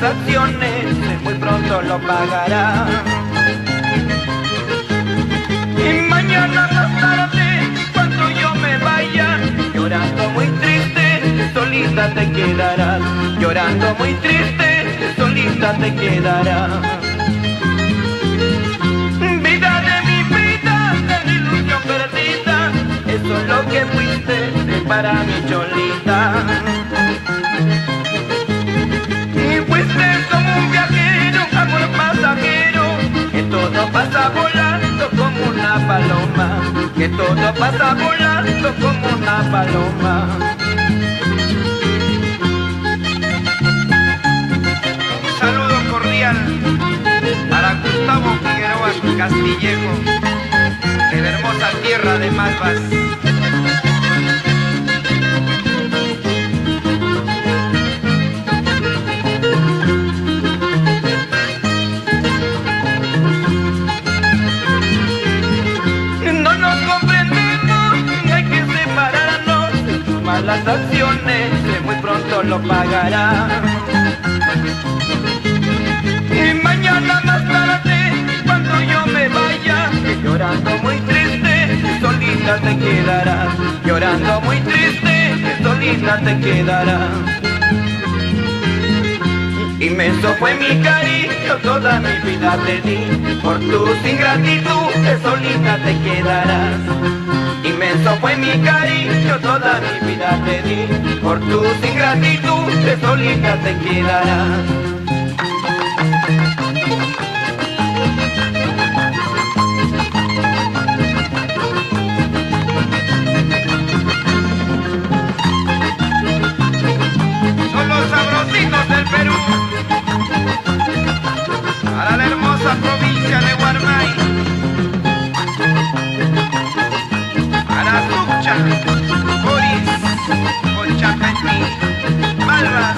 malas acciones muy pronto lo pagará. Y mañana más tarde, cuando yo me vaya, llorando muy triste, solita te quedarás. Llorando muy triste, solita te quedarás. Vida de mi vida, de mi ilusión perdida, eso es lo que fuiste para mi Cholita. Y fuiste como un viajero, amor pasajero, que todo pasa volando como una paloma, que todo pasa volando como una paloma. Un saludo cordial para Gustavo Figueroa Castillejo, de la hermosa tierra de Malvas. No nos comprendemos, hay que separarnos. Tus malas acciones muy pronto lo pagará. Y mañana más tarde, cuando yo me vaya, llorando muy triste, solita te quedarás. Llorando muy triste, solita te quedarás. Inmenso fue mi cariño, toda mi vida te di. Por tu ingratitud, solita te quedarás. Inmenso fue mi cariño, toda mi vida te di. Por tu ingratitud, solita te quedarás. Son los sabrositos del Perú, para la hermosa provincia de Guarmay, para Sucha, Boris, Conchapetí, Malvas.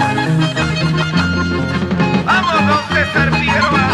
Vamos, don César Figueroa.